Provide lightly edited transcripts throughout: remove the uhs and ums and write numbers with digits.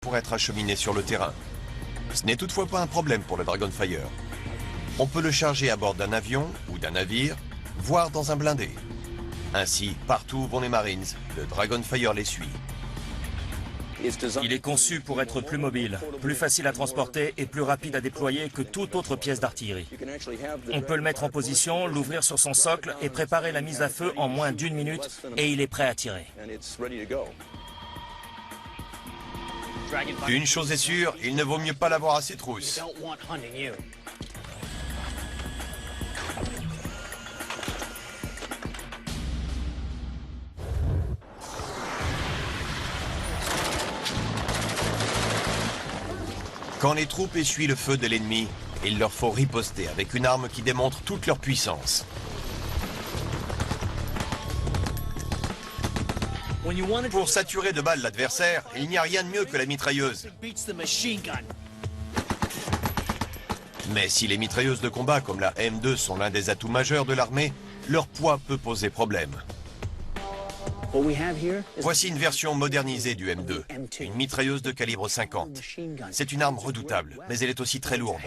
pour être acheminé sur le terrain. Ce n'est toutefois pas un problème pour le Dragonfire. On peut le charger à bord d'un avion ou d'un navire, voire dans un blindé. Ainsi, partout où vont les Marines, le Dragonfire les suit. Il est conçu pour être plus mobile, plus facile à transporter et plus rapide à déployer que toute autre pièce d'artillerie. On peut le mettre en position, l'ouvrir sur son socle et préparer la mise à feu en moins d'1 minute et il est prêt à tirer. Une chose est sûre, il ne vaut mieux pas l'avoir à ses trousses. Quand les troupes essuient le feu de l'ennemi, il leur faut riposter avec une arme qui démontre toute leur puissance. Pour saturer de balles l'adversaire, il n'y a rien de mieux que la mitrailleuse. Mais si les mitrailleuses de combat comme la M2 sont l'un des atouts majeurs de l'armée, leur poids peut poser problème. Voici une version modernisée du M2, une mitrailleuse de calibre 50. C'est une arme redoutable, mais elle est aussi très lourde.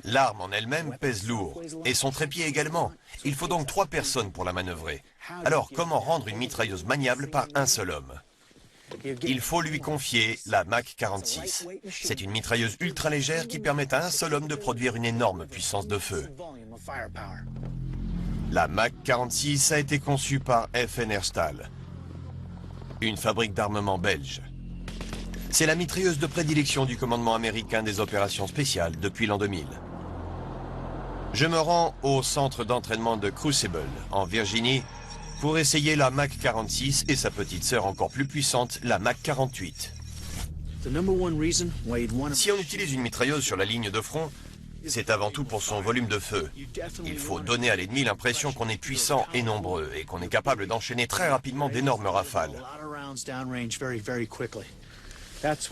L'arme en elle-même pèse lourd, et son trépied également. Il faut donc 3 personnes pour la manœuvrer. Alors, comment rendre une mitrailleuse maniable par un seul homme? Il faut lui confier la Mach 46. C'est une mitrailleuse ultra légère qui permet à un seul homme de produire une énorme puissance de feu. La Mach 46 a été conçue par FNR Stahl, une fabrique d'armement belge. C'est la mitrailleuse de prédilection du commandement américain des opérations spéciales depuis l'an 2000. Je me rends au centre d'entraînement de Crucible, en Virginie, pour essayer la Mach 46 et sa petite sœur encore plus puissante, la Mach 48. Si on utilise une mitrailleuse sur la ligne de front, c'est avant tout pour son volume de feu. Il faut donner à l'ennemi l'impression qu'on est puissant et nombreux et qu'on est capable d'enchaîner très rapidement d'énormes rafales.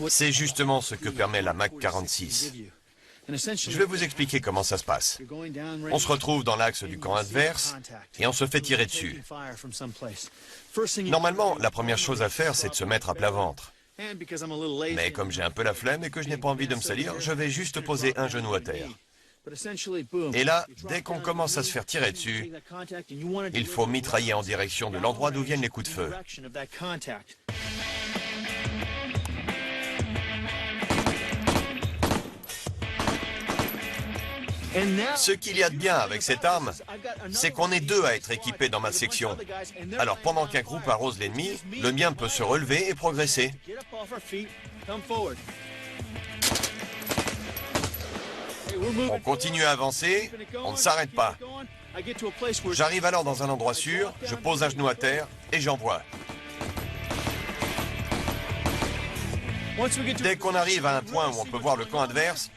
C'est justement ce que permet la Mach 46. Je vais vous expliquer comment ça se passe. On se retrouve dans l'axe du camp adverse et on se fait tirer dessus. Normalement, la première chose à faire, c'est de se mettre à plat ventre. Mais comme j'ai un peu la flemme et que je n'ai pas envie de me salir, je vais juste poser un genou à terre. Et là, dès qu'on commence à se faire tirer dessus, il faut mitrailler en direction de l'endroit d'où viennent les coups de feu. Ce qu'il y a de bien avec cette arme, c'est qu'on est 2 à être équipés dans ma section. Alors pendant qu'un groupe arrose l'ennemi, le mien peut se relever et progresser. On continue à avancer, on ne s'arrête pas. J'arrive alors dans un endroit sûr, je pose un genou à terre et j'envoie. Dès qu'on arrive à un point où on peut voir le camp adverse,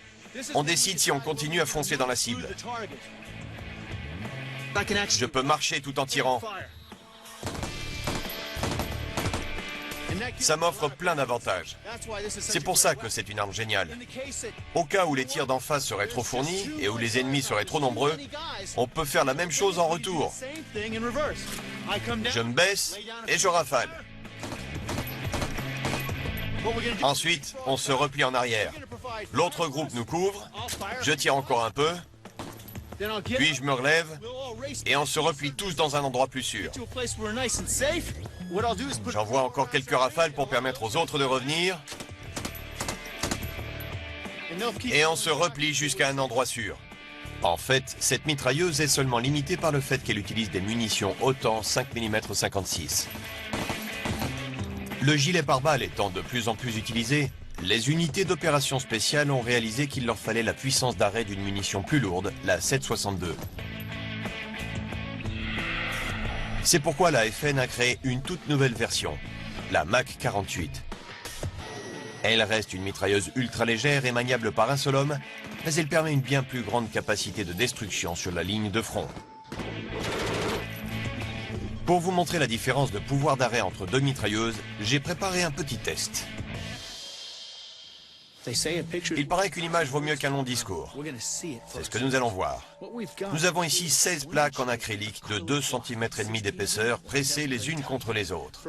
on décide si on continue à foncer dans la cible. Je peux marcher tout en tirant. Ça m'offre plein d'avantages. C'est pour ça que c'est une arme géniale. Au cas où les tirs d'en face seraient trop fournis et où les ennemis seraient trop nombreux, on peut faire la même chose en retour. Je me baisse et je rafale. Ensuite, on se replie en arrière. L'autre groupe nous couvre, je tire encore un peu, puis je me relève et on se replie tous dans un endroit plus sûr. J'envoie encore quelques rafales pour permettre aux autres de revenir et on se replie jusqu'à un endroit sûr. En fait, cette mitrailleuse est seulement limitée par le fait qu'elle utilise des munitions OTAN 5 mm 56. Le gilet pare-balles étant de plus en plus utilisé, les unités d'opération spéciales ont réalisé qu'il leur fallait la puissance d'arrêt d'une munition plus lourde, la 7,62. C'est pourquoi la FN a créé une toute nouvelle version, la Mach 48. Elle reste une mitrailleuse ultra légère et maniable par un seul homme, mais elle permet une bien plus grande capacité de destruction sur la ligne de front. Pour vous montrer la différence de pouvoir d'arrêt entre 2 mitrailleuses, j'ai préparé un petit test. Il paraît qu'une image vaut mieux qu'un long discours. C'est ce que nous allons voir. Nous avons ici 16 plaques en acrylique de 2,5 cm d'épaisseur, pressées les unes contre les autres.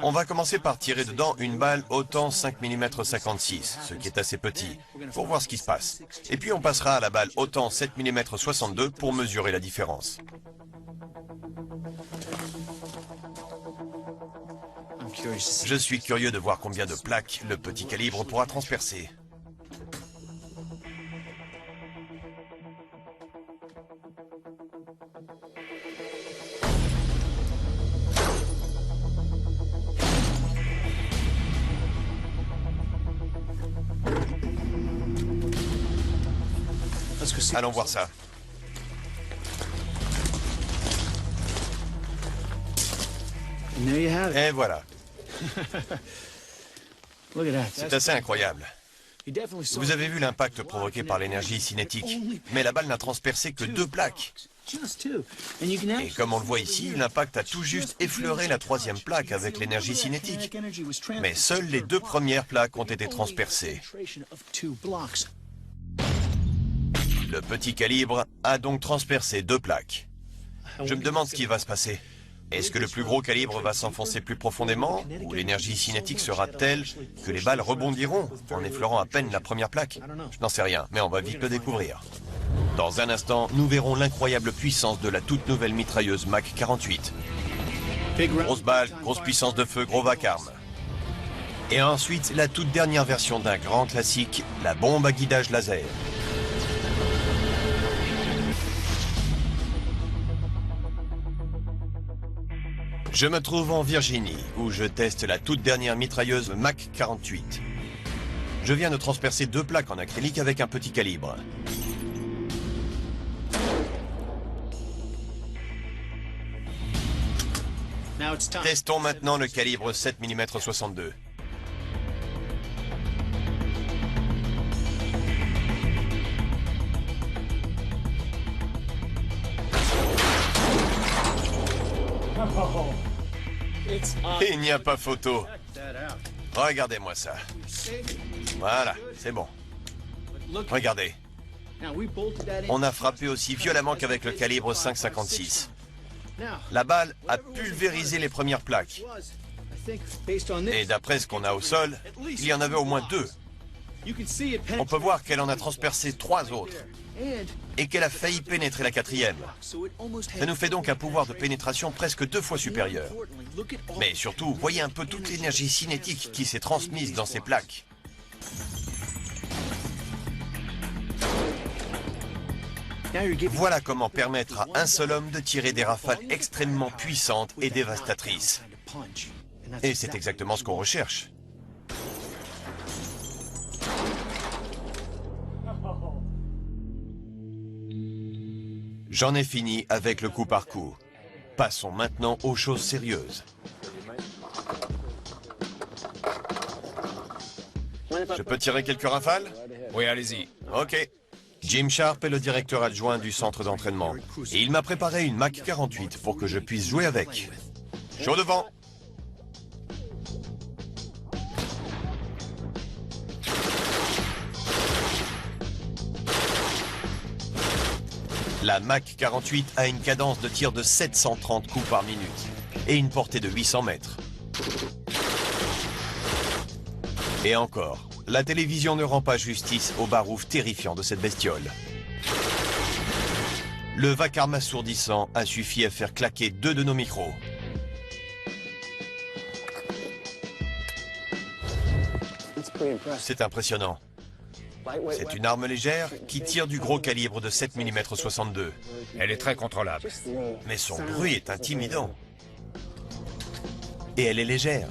On va commencer par tirer dedans une balle autant 5 mm 56, ce qui est assez petit, pour voir ce qui se passe. Et puis on passera à la balle autant 7 mm 62 pour mesurer la différence. Je suis curieux de voir combien de plaques le petit calibre pourra transpercer. Allons voir ça. Et voilà. C'est assez incroyable. Vous avez vu l'impact provoqué par l'énergie cinétique, mais la balle n'a transpercé que 2 plaques. Et comme on le voit ici, l'impact a tout juste effleuré la 3e plaque avec l'énergie cinétique. Mais seules les 2 premières plaques ont été transpercées. Le petit calibre a donc transpercé 2 plaques. Je me demande ce qui va se passer. Est-ce que le plus gros calibre va s'enfoncer plus profondément, ou l'énergie cinétique sera telle que les balles rebondiront en effleurant à peine la première plaque? Je n'en sais rien, mais on va vite le découvrir. Dans un instant, nous verrons l'incroyable puissance de la toute nouvelle mitrailleuse Mac 48. Grosse balle, grosse puissance de feu, gros vacarme. Et ensuite, la toute dernière version d'un grand classique, la bombe à guidage laser. Je me trouve en Virginie, où je teste la toute dernière mitrailleuse Mac 48. Je viens de transpercer 2 plaques en acrylique avec un petit calibre. Testons maintenant le calibre 7 mm 62. Il n'y a pas photo. Regardez-moi ça. Voilà, c'est bon. Regardez. On a frappé aussi violemment qu'avec le calibre 5,56. La balle a pulvérisé les premières plaques. Et d'après ce qu'on a au sol, il y en avait au moins 2. On peut voir qu'elle en a transpercé 3 autres. Et qu'elle a failli pénétrer la 4e. Ça nous fait donc un pouvoir de pénétration presque 2 fois supérieur. Mais surtout, voyez un peu toute l'énergie cinétique qui s'est transmise dans ces plaques. Voilà comment permettre à un seul homme de tirer des rafales extrêmement puissantes et dévastatrices. Et c'est exactement ce qu'on recherche. J'en ai fini avec le coup par coup. Passons maintenant aux choses sérieuses. Je peux tirer quelques rafales? Oui, allez-y. Ok. Jim Sharp est le directeur adjoint du centre d'entraînement. Et il m'a préparé une Mac 48 pour que je puisse jouer avec. Chaud devant. La Mac 48 a une cadence de tir de 730 coups par minute et une portée de 800 mètres. Et encore, la télévision ne rend pas justice au barouf terrifiant de cette bestiole. Le vacarme assourdissant a suffi à faire claquer 2 de nos micros. C'est impressionnant. C'est une arme légère qui tire du gros calibre de 7 mm 62. Elle est très contrôlable. Mais son bruit est intimidant. Et elle est légère.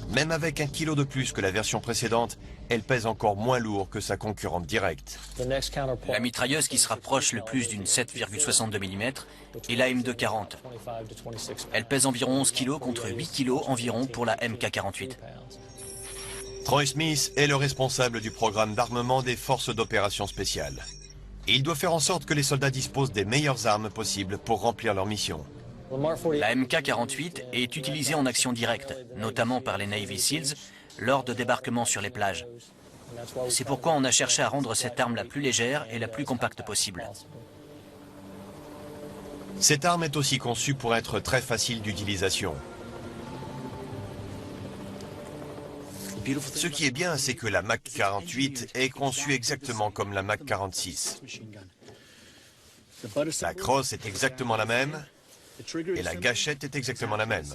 Même avec 1 kilo de plus que la version précédente, elle pèse encore moins lourd que sa concurrente directe. La mitrailleuse qui se rapproche le plus d'une 7,62 mm est la M240. Elle pèse environ 11 kg contre 8 kg environ pour la MK48. Troy Smith est le responsable du programme d'armement des forces d'opération spéciales. Il doit faire en sorte que les soldats disposent des meilleures armes possibles pour remplir leur mission. La MK48 est utilisée en action directe, notamment par les Navy SEALs, lors de débarquements sur les plages. C'est pourquoi on a cherché à rendre cette arme la plus légère et la plus compacte possible. Cette arme est aussi conçue pour être très facile d'utilisation. Ce qui est bien, c'est que la Mac 48 est conçue exactement comme la Mac 46. La crosse est exactement la même et la gâchette est exactement la même.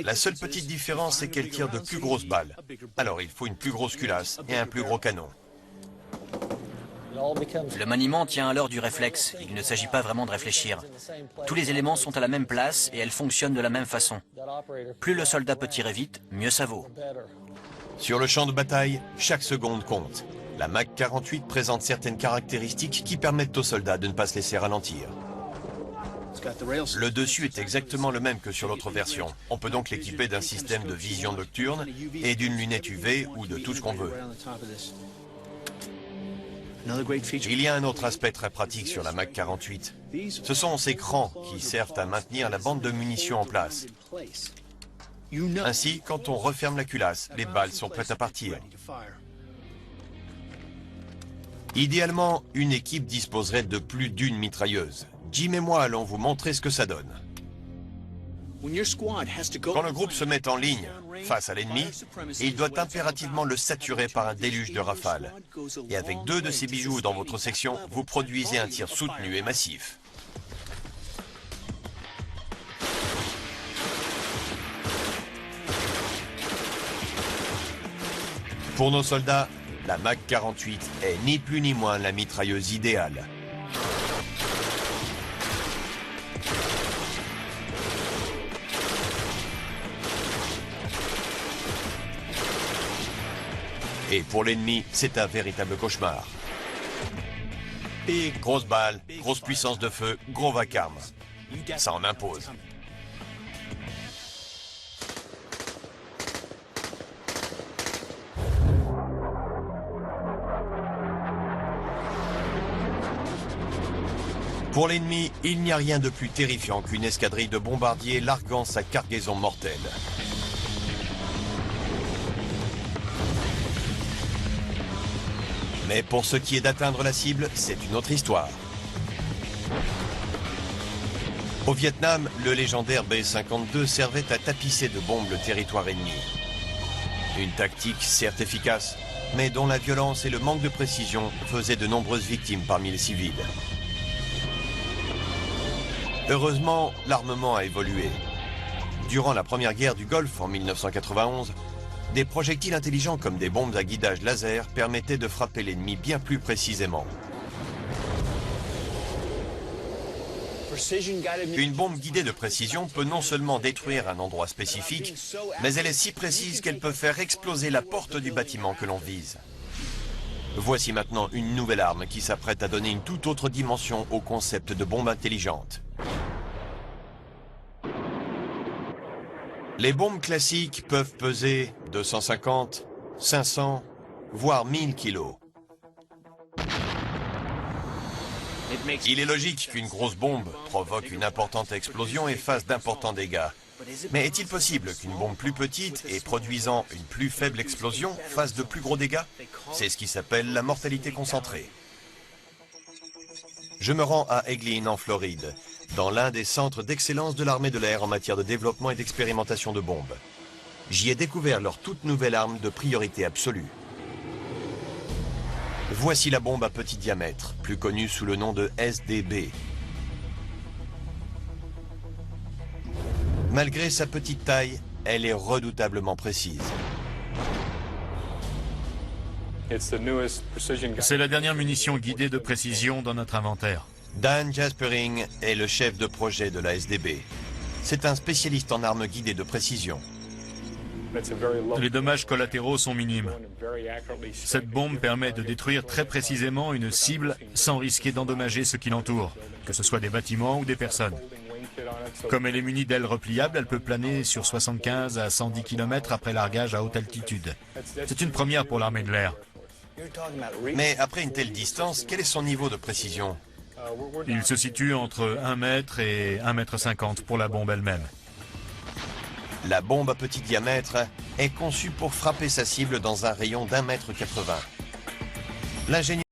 La seule petite différence, c'est qu'elle tire de plus grosses balles. Alors il faut une plus grosse culasse et un plus gros canon. Le maniement tient alors du réflexe. Il ne s'agit pas vraiment de réfléchir. Tous les éléments sont à la même place et elles fonctionnent de la même façon. Plus le soldat peut tirer vite, mieux ça vaut. Sur le champ de bataille, chaque seconde compte. La Mac 48 présente certaines caractéristiques qui permettent aux soldats de ne pas se laisser ralentir. Le dessus est exactement le même que sur l'autre version. On peut donc l'équiper d'un système de vision nocturne et d'une lunette UV ou de tout ce qu'on veut. Il y a un autre aspect très pratique sur la Mac 48. Ce sont ces crans qui servent à maintenir la bande de munitions en place. Ainsi, quand on referme la culasse, les balles sont prêtes à partir. Idéalement, une équipe disposerait de plus d'une mitrailleuse. Jim et moi allons vous montrer ce que ça donne. Quand le groupe se met en ligne face à l'ennemi, il doit impérativement le saturer par un déluge de rafales. Et avec 2 de ces bijoux dans votre section, vous produisez un tir soutenu et massif. Pour nos soldats, la Mac 48 est ni plus ni moins la mitrailleuse idéale. Et pour l'ennemi, c'est un véritable cauchemar. Et grosse balle, grosse puissance de feu, gros vacarme. Ça en impose. Pour l'ennemi, il n'y a rien de plus terrifiant qu'une escadrille de bombardiers larguant sa cargaison mortelle. Mais pour ce qui est d'atteindre la cible, c'est une autre histoire. Au Vietnam, le légendaire B-52 servait à tapisser de bombes le territoire ennemi. Une tactique certes efficace, mais dont la violence et le manque de précision faisaient de nombreuses victimes parmi les civils. Heureusement, l'armement a évolué. Durant la première guerre du Golfe en 1991, des projectiles intelligents comme des bombes à guidage laser permettaient de frapper l'ennemi bien plus précisément. Une bombe guidée de précision peut non seulement détruire un endroit spécifique, mais elle est si précise qu'elle peut faire exploser la porte du bâtiment que l'on vise. Voici maintenant une nouvelle arme qui s'apprête à donner une toute autre dimension au concept de bombe intelligente. Les bombes classiques peuvent peser 250, 500, voire 1000 kilos. Il est logique qu'une grosse bombe provoque une importante explosion et fasse d'importants dégâts. Mais est-il possible qu'une bombe plus petite et produisant une plus faible explosion fasse de plus gros dégâts? C'est ce qui s'appelle la mortalité concentrée. Je me rends à Eglin, en Floride, dans l'un des centres d'excellence de l'armée de l'air en matière de développement et d'expérimentation de bombes. J'y ai découvert leur toute nouvelle arme de priorité absolue. Voici la bombe à petit diamètre, plus connue sous le nom de SDB. Malgré sa petite taille, elle est redoutablement précise. C'est la dernière munition guidée de précision dans notre inventaire. Dan Jaspering est le chef de projet de la SDB. C'est un spécialiste en armes guidées de précision. Les dommages collatéraux sont minimes. Cette bombe permet de détruire très précisément une cible sans risquer d'endommager ce qui l'entoure, que ce soit des bâtiments ou des personnes. Comme elle est munie d'ailes repliables, elle peut planer sur 75 à 110 km après largage à haute altitude. C'est une première pour l'armée de l'air. Mais après une telle distance, quel est son niveau de précision? Il se situe entre 1 mètre et 1,50 m pour la bombe elle-même. La bombe à petit diamètre est conçue pour frapper sa cible dans un rayon d'1,80 m. L'ingénieur